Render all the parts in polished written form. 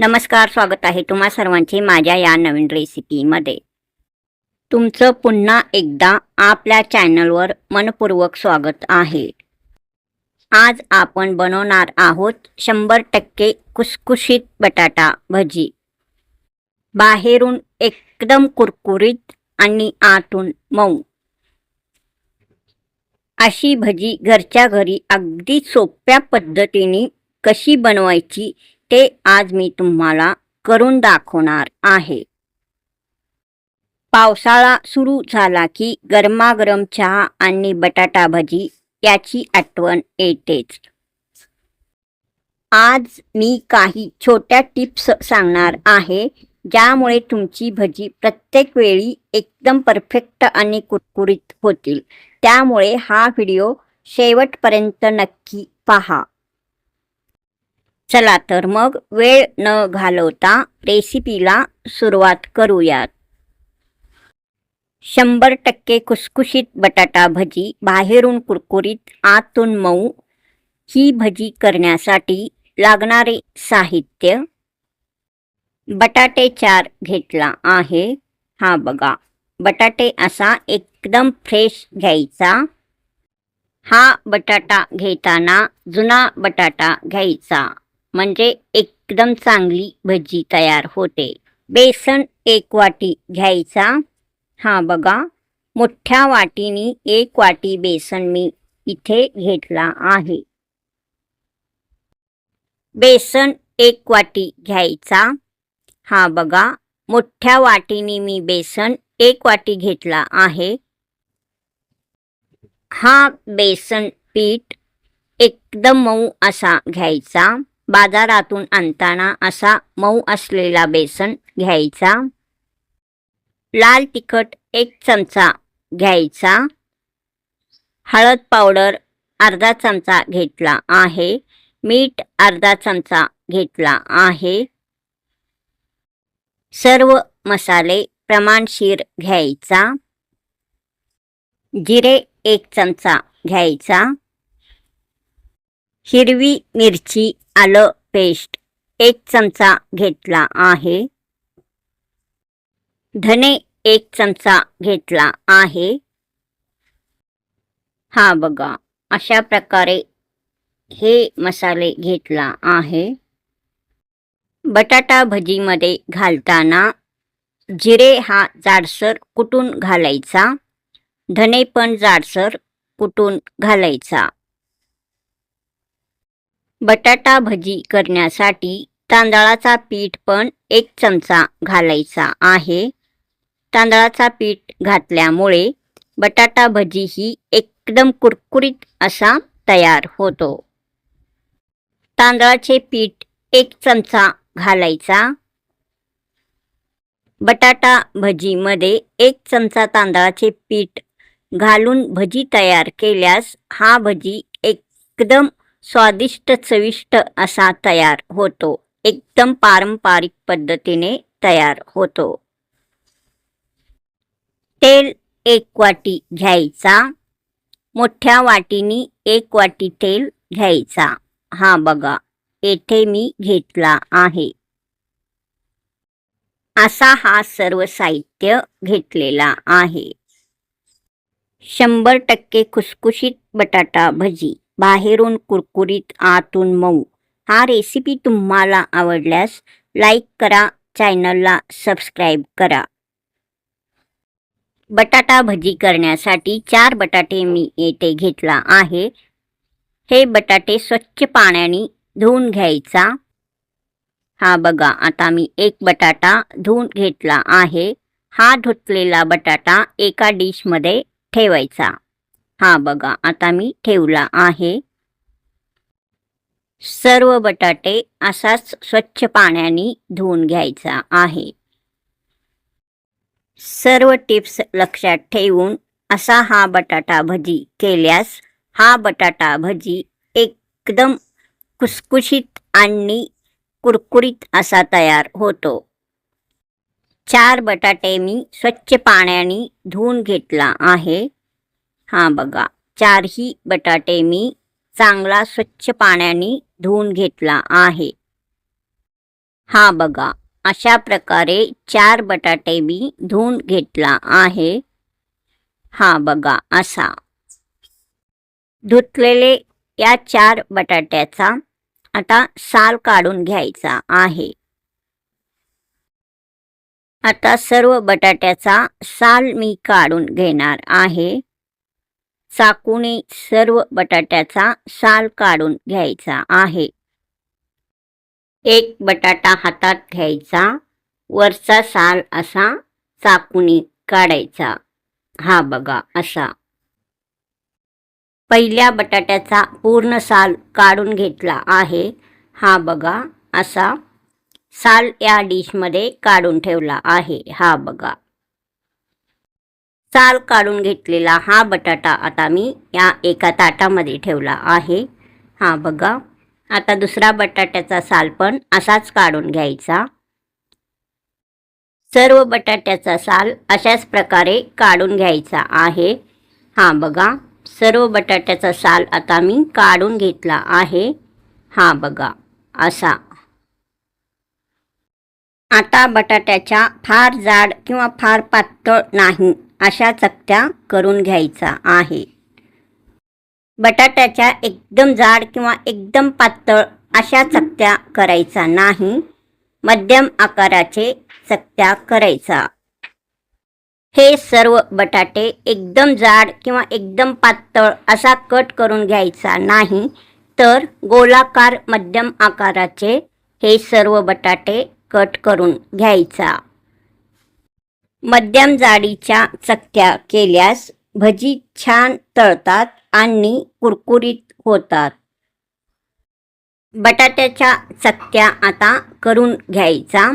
नमस्कार, स्वागत आहे तुम्हा सर्वांचे माझ्या या नवीन रेसिपीमध्ये। तुमचं पुन्हा एकदा आपल्या चॅनलवर मनपूर्वक स्वागत आहे। आज आपण बनवणार आहोत 100% खुसखुशीत बटाटा भजी। बाहेरून एकदम कुरकुरीत आणि आतून मऊ अशी भजी घरच्या घरी अगदी सोप्या पद्धतीने कशी बनवायची ते आज मी तुम्हाला करून दाखवणार आहे। पावसाळा सुरू झाला की गरमागरम चहा आणि बटाटा भजी याची आठवण येतेच। आज मी काही छोट्या टिप्स सांगणार आहे ज्यामुळे तुमची भजी प्रत्येक वेळी एकदम परफेक्ट आणि कुरकुरीत होतील। त्यामुळे हा व्हिडिओ शेवटपर्यंत नक्की पहा। चला तर मग वेळ न घालवता रेसिपीला सुरुवात करूयात। 100% खुसखुशीत बटाटा भजी बाहेरून कुरकुरीत आतून मऊ ही भजी करण्यासाठी लागणारे साहित्य: बटाटे 4 घेतला आहे। हा बघा, बटाटे असा एकदम फ्रेश घ्यायचा। हा बटाटा घेताना जुना बटाटा घ्यायचा म्हणजे एकदम चांगली भजी तयार होते। बेसन 1 वाटी घ्यायचा। हा बघा, मोठ्या वाटीनी 1 वाटी बेसन मी इथे घेतला आहे। बेसन 1 वाटी घ्यायचा। हा बघा, मोठ्या वाटीनी मी बेसन 1 वाटी घेतला आहे। हा बेसन पीठ एकदम मऊ असा घ्यायचा। बाजारातून आणताना असा मऊ असलेला बेसन घ्यायचा। लाल तिखट 1 चमचा घ्यायचा। हळद पावडर अर्धा चमचा घेतला आहे। मीठ अर्धा चमचा घेतला आहे। सर्व मसाले प्रमाणशीर घ्यायचा। जिरे 1 चमचा घ्यायचा। हिरवी मिरची आलं पेस्ट 1 चमचा घेतला आहे। धने 1 चमचा घेतला आहे। हा बघा, अशा प्रकारे हे मसाले घेतला आहे। बटाटा भजीमध्ये घालताना जिरे हा जाडसर कुटून घालायचा। धने पण जाडसर कुटून घालायचा। बटाटा भजी करण्यासाठी तांदळाचा पीठ पण 1 चमचा घालायचा आहे। तांदळाचा पीठ घातल्यामुळे बटाटा भजी ही एकदम कुरकुरीत असा तयार होतो। तांदळाचे पीठ 1 चमचा घालायचा। बटाटा भजीमध्ये 1 चमचा तांदळाचे पीठ घालून भजी तयार केल्यास हा भजी एकदम स्वादिष्ट चविष्ट असा तयार होतो। एकदम पारंपरिक पद्धतीने तयार होतो। तेल 1 वाटी घ्यायचा। मोठ्या वाटीनी 1 वाटी तेल घ्यायचा। हा बघा, येथे मी घेतला आहे। असा हा सर्व साहित्य घेतलेला आहे। 100% खुसखुशीत बटाटा भजी बाहेरून कुरकुरीत आतून मऊ हा रेसिपी तुम्हाला आवडल्यास लाईक करा, चॅनलला सबस्क्राईब करा। बटाटा भजी करण्यासाठी 4 बटाटे मी येथे घेतला आहे। हे बटाटे स्वच्छ पाण्याने धुवून घ्यायचा। हा बघा, आता मी 1 बटाटा धुवून घेतला आहे। हा धुतलेला बटाटा एका डिशमध्ये ठेवायचा। हा बघा, आता मी ठेवला आहे। सर्व बटाटे असाच स्वच्छ पाण्याने धुवून घ्यायचा आहे। सर्व टिप्स लक्षात ठेवून असा हा बटाटा भजी केल्यास हा बटाटा भजी एकदम खुसखुशीत आणि कुरकुरीत असा तयार होतो। 4 बटाटे मी स्वच्छ पाण्याने धुवून घेतला आहे। हा बघा, 4ही बटाटे मी चांगला स्वच्छ पाण्याने धुवून घेतला आहे। हा बघा, अशा प्रकारे 4 बटाटे मी धुवून घेतला आहे. हा बघा असा. धुतलेले या 4 बटाट्याचा आता साल काढून घ्यायचा आहे. आता सर्व बटाट्याचा साल मी काढून घेणार आहे. चाकूने सर्व बटाट्याचा साल काढून घ्यायचा आहे. एक बटाटा हातात घ्यायचा, वरचा साल असा चाकूने काढायचा. हा बघा असा. पहिल्या बटाट्याचा पूर्ण साल काढून घेतला आहे. हा बघा असा. साल या डिशमध्ये काढून ठेवला आहे. हा बघा. साल काढून घेतलेला हा बटाटा आता मी या एका ताटामध्ये ठेवला आहे. हा बघा. आता दुसरा बटाट्याचा साल पण असाच काढून घ्यायचा. सर्व बटाट्याचा साल अशाच प्रकारे काढून घ्यायचा आहे. हा बघा. सर्व बटाट्याचा साल आता मी काढून घेतला आहे. हा बघा असा. आता बटाट्याच्या फार जाड किंवा फार पातळ नाही अशा चकत्या करून घ्यायचा आहे. बटाट्याच्या एकदम जाड किंवा एकदम पातळ अशा चकत्या करायचा नाही. मध्यम आकाराचे चकत्या करायचा. हे सर्व बटाटे एकदम जाड किंवा एकदम पातळ असा कट करून घ्यायचा नाही, तर गोलाकार मध्यम आकाराचे हे सर्व बटाटे कट करून घ्यायचा. मध्यम जाडीच्या चकत्या केल्यास भजी छान तळतात आणि कुरकुरीत होतात. बटाट्याच्या चकत्या आता करून घ्यायचा.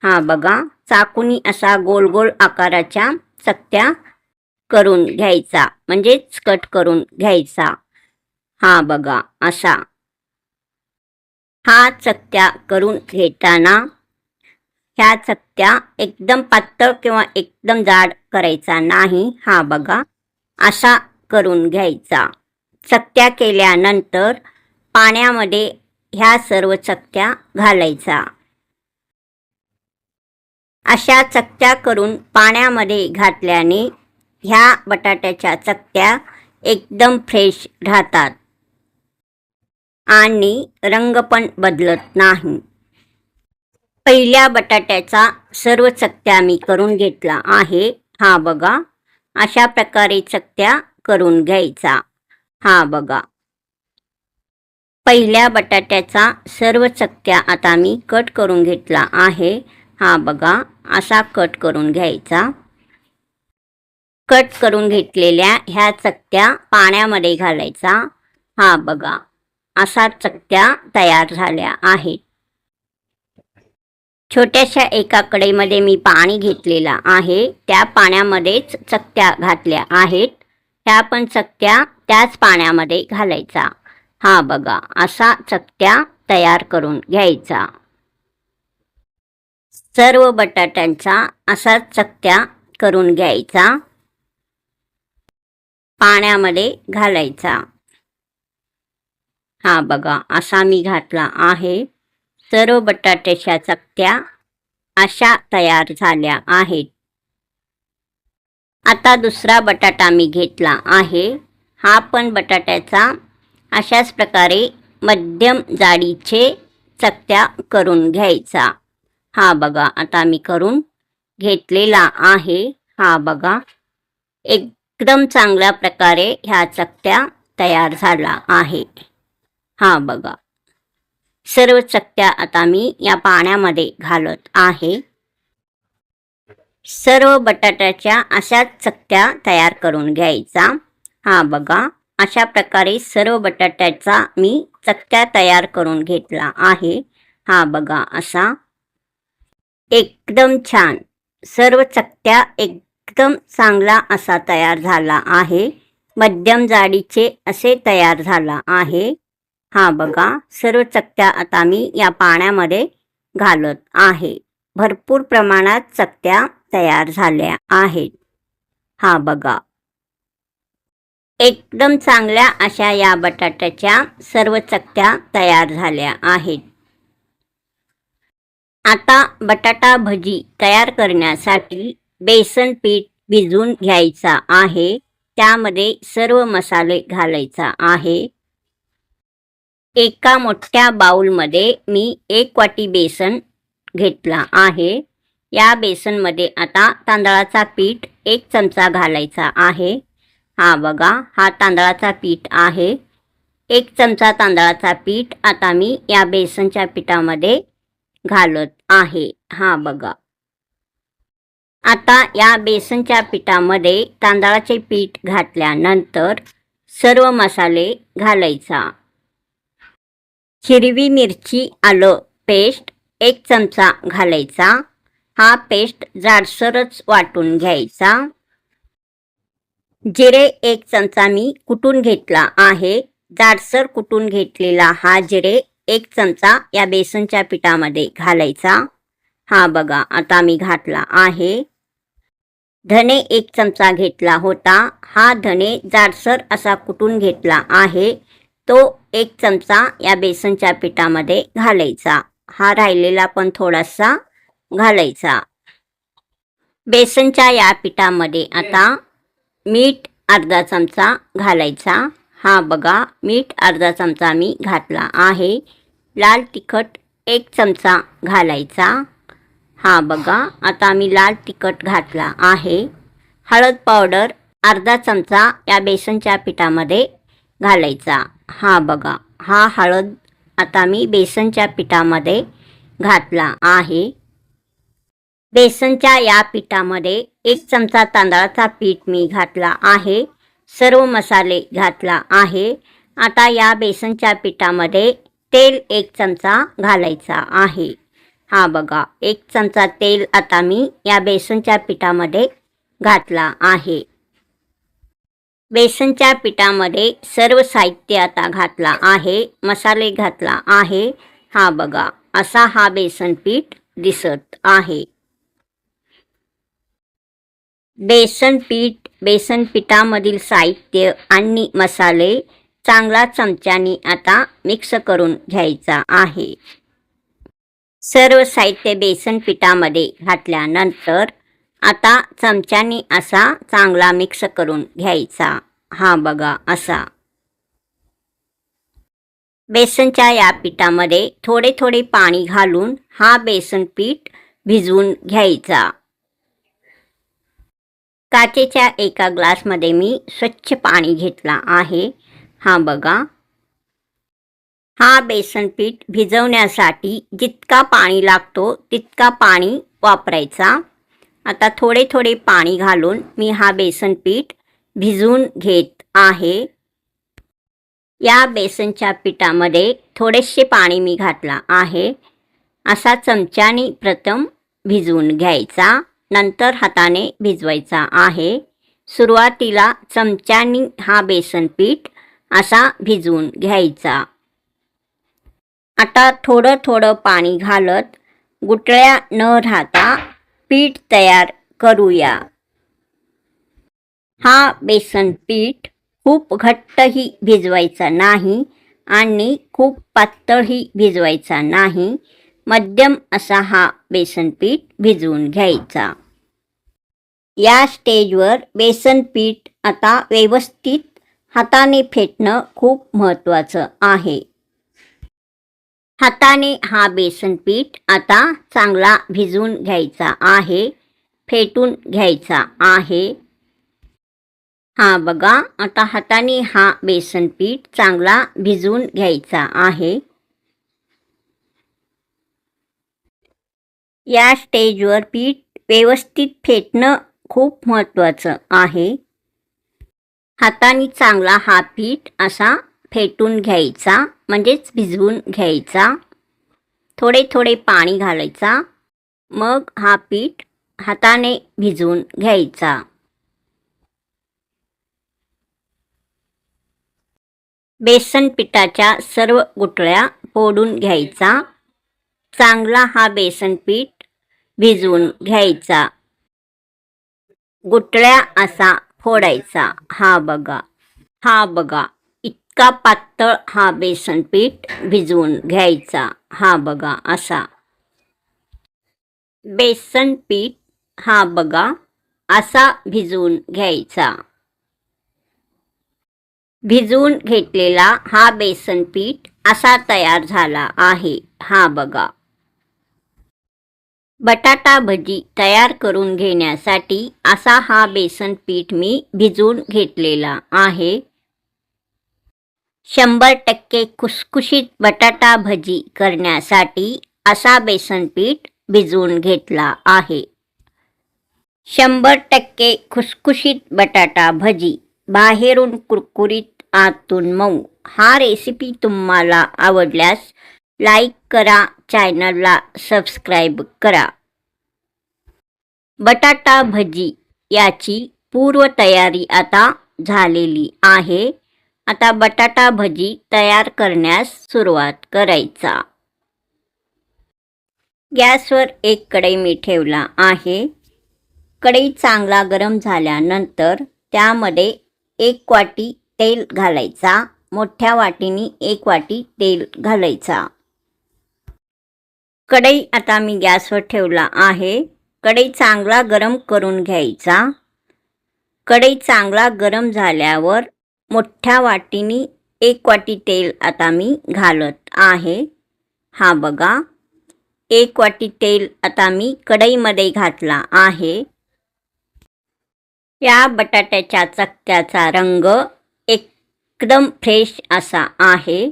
हा बघा. चाकूनी असा गोल गोल आकाराच्या चकत्या करून घ्यायचा, म्हणजेच कट करून घ्यायचा. हा बघा असा. हा चकत्या करून घेताना ह्या चकत्या एकदम पातळ किंवा एकदम जाड करायचा नाही. हा बघा असा करून घ्यायचा. चकत्या केल्यानंतर पाण्यामध्ये ह्या सर्व चकत्या घालायचा. अशा चकत्या करून पाण्यामध्ये घातल्याने ह्या बटाट्याच्या चकत्या एकदम फ्रेश राहतात आणि रंग पण बदलत नाही. पहिल्या बटाट्याचा सर्व चकत्या मी करून घेतला आहे. हा बघा. अशा प्रकारे चकत्या करून घ्यायचा. हा बघा. पहिल्या बटाट्याचा सर्व चकत्या आता मी कट करून घेतला आहे. हा बघा असा कट करून घ्यायचा. कट करून घेतलेल्या ह्या चकत्या पाण्यामध्ये घालायचा. हा बघा असा चकत्या तयार झाल्या आहेत. छोट्याशा एका कढईमध्ये मी पाणी घेतलेला आहे. त्या पाण्यामध्येच चकत्या घातल्या आहेत. ह्या पण चकत्या त्याच पाण्यामध्ये घालायचा. हा बघा असा चकत्या तयार करून घ्यायचा. सर्व बटाट्यांचा असा चकत्या करून घ्यायचा. पाण्यामध्ये घालायचा. हा बघा असा मी घातला आहे. सर्व बटाट्याच्या चकत्या अशा तयार झाल्या आहेत. आता दुसरा बटाटा मी घेतला आहे. हा पण बटाट्याचा अशाच प्रकारे मध्यम जाडीचे चकत्या करून घ्यायचा. हा बघा आता मी करून घेतलेला आहे. हा बघा एकदम चांगल्या प्रकारे ह्या चकत्या तयार झाला आहे. हा बघा. सर्व चकत्या आता मी या पाण्यामध्ये घालत आहे. सर्व बटाट्याच्या अशाच चकत्या तयार करून घ्यायचा. हा बघा अशा प्रकारे सर्व बटाट्याचा मी चकत्या तयार करून घेतला आहे. हा बघा असा. एकदम छान. सर्व चकत्या एकदम चांगला असा तयार झाला आहे. मध्यम जाडीचे असे तयार झाला आहे. हा बघा सर्व चकत्या आता मी या पाण्यामध्ये घालत आहे. भरपूर प्रमाणात चकत्या तयार झाल्या आहेत. हा बघा. एकदम चांगल्या अशा या बटाट्याच्या सर्व चकत्या तयार झाल्या आहेत. आता बटाटा भजी तयार करण्यासाठी बेसन पीठ भिजवून घ्यायचा आहे. त्यामध्ये सर्व मसाले घालायचा आहे. एका मोठ्या बाउलमध्ये मी 1 वाटी बेसन घेतला आहे. या बेसनमध्ये आता तांदळाचा पीठ 1 चमचा घालायचा आहे. हा बघा, हा तांदळाचा पीठ आहे. 1 चमचा तांदळाचा पीठ आता मी या बेसनच्या पिठामध्ये घालत आहे. हा बघा, आता या बेसनच्या पिठामध्ये तांदळाचे पीठ घातल्यानंतर सर्व मसाले घालायचा. हिरवी मिरची आलं पेस्ट 1 चमचा घालायचा. हा पेस्ट जाडसरच वाटून घ्यायचा. जिरे 1 चमचा मी कुटून घेतला आहे. जाडसर कुटून घेतलेला हा जिरे 1 चमचा या बेसनच्या पिठामध्ये घालायचा. हा बघा, आता मी घातला आहे. धने 1 चमचा घेतला होता. हा धने जाडसर असा कुटून घेतला आहे. तो 1 चमचा या बेसनच्या पिठामध्ये घालायचा. हा राहिलेला पण थोडासा घालायचा. बेसनच्या या पिठामध्ये आता मीठ अर्धा चमचा घालायचा. हा बघा, मीठ अर्धा चमचा मी घातला आहे. लाल तिखट 1 चमचा घालायचा. हा बघा, आता मी लाल तिखट घातला आहे. हळद पावडर अर्धा चमचा या बेसनच्या पिठामध्ये घालायचा. हा बघा, हा हळद आता मी बेसनच्या पिठामध्ये घातला आहे. बेसनच्या या पिठामध्ये 1 चमचा तांदळाचा पीठ मी घातला आहे. सर्व मसाले घातला आहे. आता या बेसनच्या पिठामध्ये तेल 1 चमचा घालायचा आहे. हा बघा, 1 चमचा तेल आता मी या बेसनच्या पिठामध्ये घातला आहे. बेसनच्या पिठामध्ये सर्व साहित्य आता घातला आहे. मसाले घातला आहे. हा बघा, असा हा बेसन पीठ दिसत आहे. बेसन पिठामधील साहित्य आणि मसाले चांगला चमच्याने आता मिक्स करून घ्यायचा आहे. सर्व साहित्य बेसन पिठामध्ये घातल्यानंतर आता चमच्याने असा चांगला मिक्स करून घ्यायचा. हा बघा, असा. बेसनच्या या पिठामध्ये थोडे थोडे पाणी घालून हा बेसन पीठ भिजवून घ्यायचा. काचेच्या एका ग्लासमध्ये मी स्वच्छ पाणी घेतला आहे. हा बघा, हा बेसन पीठ भिजवण्यासाठी जितका पाणी लागतो तितका पाणी वापरायचा. आता थोडे थोडे पाणी घालून मी हा बेसन पीठ भिजवून घेत आहे. या बेसनच्या पिठामध्ये थोडेसे पाणी मी घातला आहे. असा चमच्याने प्रथम भिजवून घ्यायचा, नंतर हाताने भिजवायचा आहे. सुरुवातीला चमच्याने हा बेसन पीठ असा भिजवून घ्यायचा. आता थोडं थोडं पाणी घालत गुठळ्या न राहता पीठ तयार करूया. हा बेसन पीठ खूप घट्टही भिजवायचा नाही आणि खूप पातळही भिजवायचा नाही. मध्यम असा हा बेसन पीठ भिजवून घ्यायचा. या स्टेजवर बेसन पीठ आता व्यवस्थित हाताने फेटणं खूप महत्त्वाचं आहे. हाताने हा बेसन पीठ आता चांगला भिजवून घ्यायचा आहे, फेटून घ्यायचा आहे. हा बघा, आता हाताने हा बेसन पीठ चांगला भिजवून घ्यायचा आहे. या स्टेजवर पीठ व्यवस्थित फेटणं खूप महत्त्वाचं आहे. हाताने चांगला हा पीठ असा फेटून घ्यायचा, म्हणजेच भिजवून घ्यायचा. थोडे थोडे पाणी घालायचा, मग हा पीठ हाताने भिजवून घ्यायचा. बेसन पिठाच्या सर्व गुठळ्या फोडून घ्यायचा. चांगला हा बेसन पीठ भिजवून घ्यायचा. गुठळ्या असा फोडायचा. हा बघा, इतका पातळ हा बेसन पीठ भिजवून घ्यायचा. हा बघा, असा. बेसन पीठ हा बघा असा भिजवून घ्यायचा. भिजवून घेतलेला हा बेसन पीठ असा तयार झाला आहे. हा बघा. बटाटा भजी तयार करून घेण्यासाठी असा हा बेसन पीठ मी भिजवून घेतलेला आहे. 100% खुसखुशीत बटाटा भजी करण्यासाठी असा बेसन पीठ भिजवून घेतला आहे. 100% खुसखुशीत बटाटा भजी, बाहेरून कुरकुरीत आतून मऊ. हा रेसिपी तुम्हाला आवडल्यास लाईक करा, चॅनलला सबस्क्राईब करा. बटाटा भजी याची पूर्वतयारी आता झालेली आहे. आता बटाटा भजी तयार करण्यास सुरुवात करायचा. गॅसवर एक कढई मी ठेवला आहे. कढई चांगला गरम झाल्यानंतर त्यामध्ये 1 वाटी तेल घालायचा. मोठ्या वाटीने 1 वाटी तेल घालायचा. कढई आता मी गॅसवर ठेवला आहे. कढई चांगला गरम करून घ्यायचा. कढई चांगला गरम झाल्यावर मोठ्या वाटीने 1 वाटी तेल आता मी घालत आहे. हा बघा. 1 वाटी तेल आता मी कढईमध्ये घातला आहे. या बटाट्याच्या चक्क्याचा रंग एकदम फ्रेश असा आहे.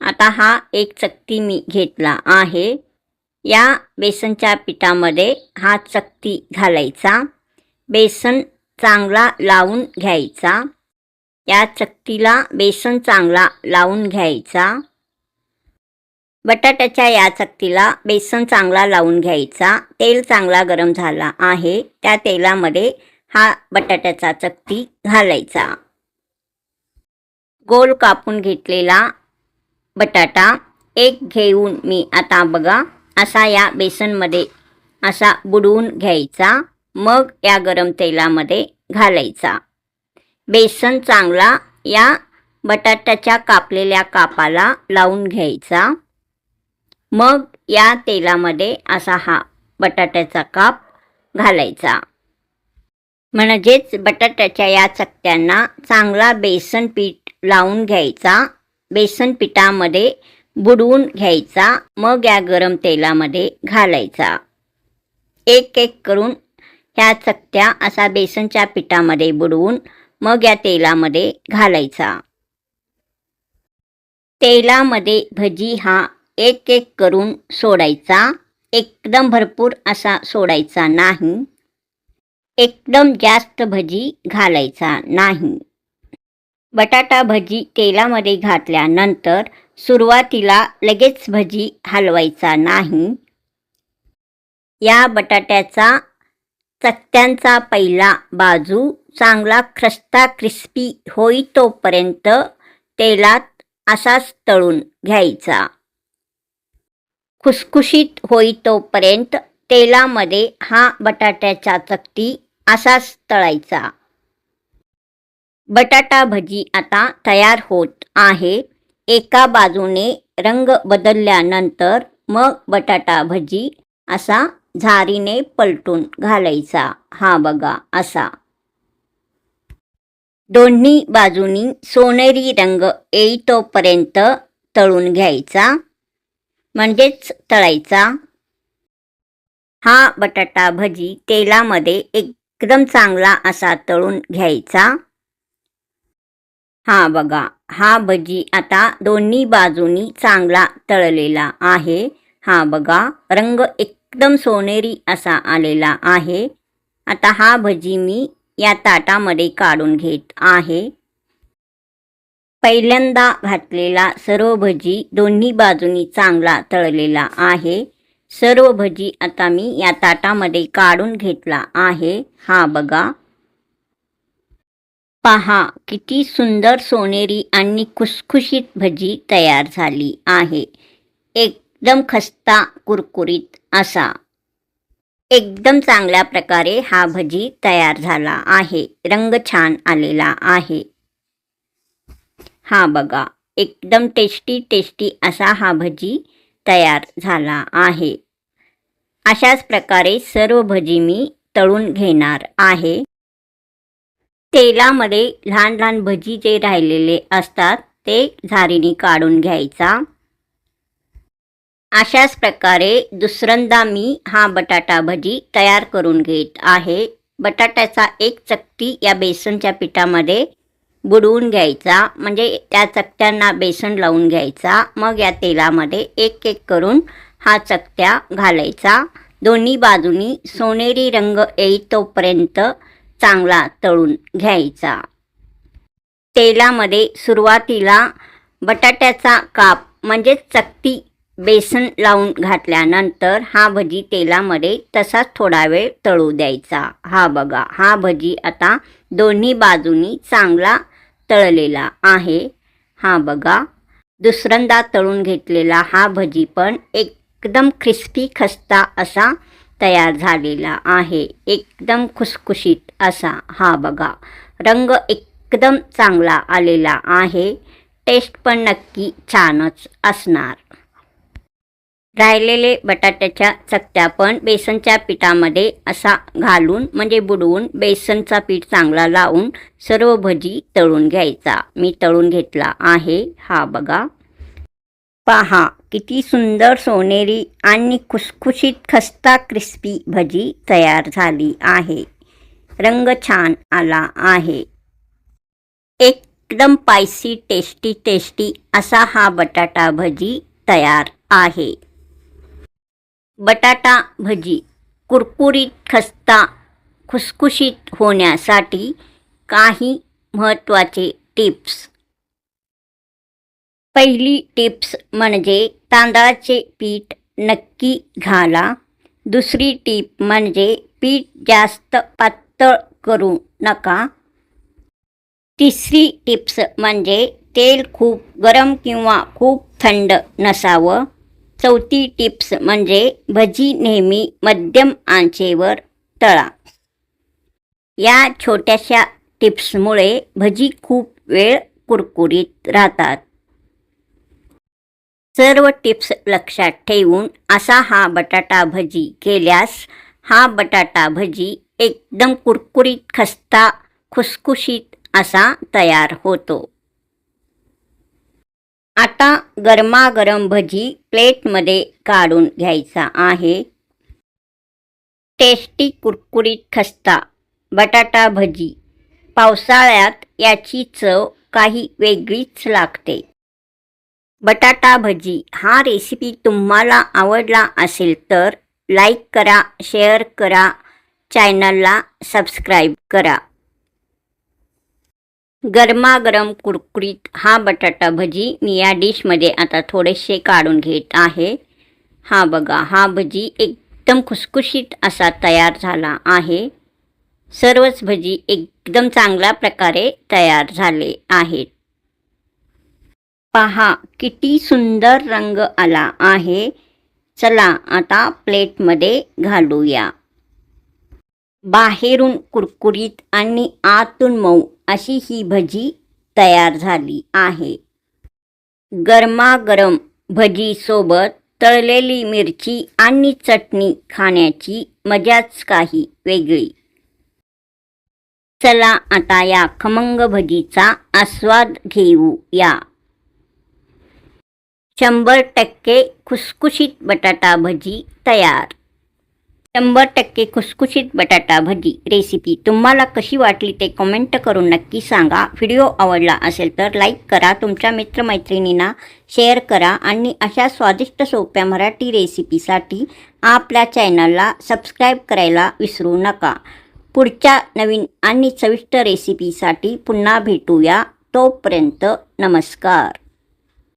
आता हा एक चक्ती मी घेतला आहे. या बेसनच्या पिठामध्ये हा चक्ती घालायचा. बेसन चांगला लावून घ्यायचा. या चक्तीला बेसन चांगला लावून घ्यायचा. बटाट्याच्या या चक्तीला बेसन चांगला लावून घ्यायचा. तेल चांगला गरम झाला आहे. त्या तेलामध्ये हा बटाट्याचा चक्ती घालायचा. गोल कापून घेतलेला बटाटा एक घेऊन मी आता बघा असा या बेसनमध्ये असा बुडवून घ्यायचा. मग या गरम तेलामध्ये घालायचा. बेसन चांगला या बटाट्याच्या कापलेल्या कापाला लावून घ्यायचा. मग या तेलामध्ये असा हा बटाट्याचा काप घालायचा. म्हणजेच बटाट्याच्या या चक्त्यांना चांगला बेसन पीठ लावून घ्यायचा. बेसन पिठामध्ये बुडवून घ्यायचा. मग या गरम तेलामध्ये घालायचा. एक एक करून ह्या चक्त्या असा बेसनच्या पिठामध्ये बुडवून मग या तेलामध्ये घालायचा. तेलामध्ये भजी हा एक एक करून सोडायचा. एकदम भरपूर असा सोडायचा नाही. एकदम जास्त भजी घालायचा नाही. बटाटा भजी तेलामध्ये घातल्यानंतर सुरुवातीला लगेच भजी हलवायचा नाही. या बटाट्याचा चक्त्यांचा पहिला बाजू चांगला खस्ता क्रिस्पी होईतोपर्यंत तेलात असाच तळून घ्यायचा. खुसखुशीत होईतोपर्यंत तेलामध्ये हा बटाट्याचा चक्ती असाच तळायचा. बटाटा भजी आता तयार होत आहे. एका बाजूने रंग बदलल्यानंतर मग बटाटा भजी असा झारीने पलटून घालायचा. हा बघा असा. दोन्ही बाजूनी सोनेरी रंग येईतोपर्यंत तळून घ्यायचा. म्हणजेच तळायचा. हा बटाटा भजी तेलामध्ये एकदम चांगला असा तळून घ्यायचा. हा बघा. हा भजी आता दोन्ही बाजूनी चांगला तळलेला आहे. हा बघा. रंग एकदम सोनेरी असा आलेला आहे. आता हा भजी मी या ताटामध्ये काढून घेत आहे. पहिल्यांदा घातलेला सर्व भजी दोन्ही बाजूनी चांगला तळलेला आहे. सर्व भजी आता मी या ताटामध्ये काढून घेतला आहे. हा बघा. पहा किती सुंदर सोनेरी आणि खुसखुशीत भजी तयार झाली आहे. एकदम खस्ता कुरकुरीत असा. एकदम चांगल्या प्रकारे हा भजी तयार झाला आहे. रंग छान आलेला आहे. हा बघा. एकदम टेस्टी असा हा भजी तयार झाला आहे. अशाच प्रकारे सर्व भजी मी तळून घेणार आहे. तेलामध्ये लहान लहान भजी जे राहिलेले असतात ते झारीने काढून घ्यायचा. अशाच प्रकारे दुसऱ्यांदा मी हा बटाटा भजी तयार करून घेत आहे. बटाट्याचा एक चकती या बेसनच्या पिठामध्ये बुडवून घ्यायचा, म्हणजे त्या चकत्यांना बेसन लावून घ्यायचा. मग या तेलामध्ये एक एक करून हा चकत्या घालायचा. दोन्ही बाजूनी सोनेरी रंग येईतोपर्यंत चांगला तळून घ्यायचा. तेलामध्ये सुरुवातीला बटाट्याचा काप म्हणजे चकती बेसन लावून घातल्यानंतर हा भजी तेलामध्ये तसाच थोडा वेळ तळू द्यायचा. हा बघा, हा भजी आता दोन्ही बाजूनी चांगला तळलेला आहे. हा बघा, दुसऱ्यांदा तळून घेतलेला हा भजी पण एकदम क्रिस्पी खस्ता असा तयार झालेला आहे. एकदम खुसखुशीत असा. हा बघा, रंग एकदम चांगला आलेला आहे. टेस्ट पण नक्की छानच असणार. राहिलेले बटाट्याच्या चकत्या पण बेसनच्या पिठामध्ये असा घालून म्हणजे बुडवून बेसनचा पीठ चांगला लावून सर्व भजी तळून घ्यायचा. मी तळून घेतला आहे. हा बघा, पहा किती सुंदर सोनेरी आणि खुसखुशीत खस्ता क्रिस्पी भजी तयार झाली आहे. रंग छान आला आहे. एकदम स्पायसी टेस्टी असा हा बटाटा भजी तयार आहे. बटाटा भजी कुरकुरीत खस्ता खुसखुशीत होण्यासाठी काही महत्त्वाचे टिप्स. पहिली टिप्स म्हणजे तांदळाचे पीठ नक्की घाला. दुसरी टीप म्हणजे पीठ जास्त पातळ करू नका. तिसरी टिप्स म्हणजे तेल खूप गरम किंवा खूप थंड नसावं. चौथी टिप्स म्हणजे भजी नेहमी मध्यम आचेवर तळा. या छोट्याशा टिप्समुळे भजी खूप वेळ कुरकुरीत राहतात. सर्व टिप्स लक्षात ठेवून असा हा बटाटा भजी केल्यास हा बटाटा भजी एकदम कुरकुरीत खस्ता खुसखुशीत असा तयार होतो. आता गरमागरम भजी प्लेटमध्ये काढून घ्यायचा आहे. टेस्टी कुरकुरीत खस्ता बटाटा भजी पावसाळ्यात याची चव काही वेगळीच लागते. बटाटा भजी हा रेसिपी तुम्हाला आवडला असेल तर लाईक करा, शेअर करा, चॅनलला सबस्क्राईब करा. गरमागरम कुरकुरीत हा बटाटा भजी मी या डिशमध्ये आता थोडेसे काढून घेत आहे. हा बघा, हा भजी एकदम खुसखुशीत असा तयार झाला आहे. सर्वच भजी एकदम चांगल्या प्रकारे तयार झाले आहेत. पहा किती सुंदर रंग आला आहे. चला आता प्लेटमध्ये घालूया. बाहेरून कुरकुरीत आणि आतून मऊ अशी ही भजी तयार झाली आहे. गरमागरम भजीसोबत तळलेली मिरची आणि चटणी खाण्याची मजाच काही वेगळी. चला आता या खमंग भजीचा आस्वाद घेऊया. 100% खुसखुशीत बटाटा भजी तयार. 100% खुसखुशीत बटाटा भजी रेसिपी तुम्हाला कशी वाटली ते कमेंट करून नक्की सांगा. व्हिडिओ आवडला असेल तर लाईक करा, तुमच्या मित्रमैत्रिणींना शेअर करा आणि अशा स्वादिष्ट सोप्या मराठी रेसिपीसाठी आपल्या चॅनलला सबस्क्राईब करायला विसरू नका. पुढच्या नवीन आणि चविष्ट रेसिपीसाठी पुन्हा भेटूया. तोपर्यंत नमस्कार.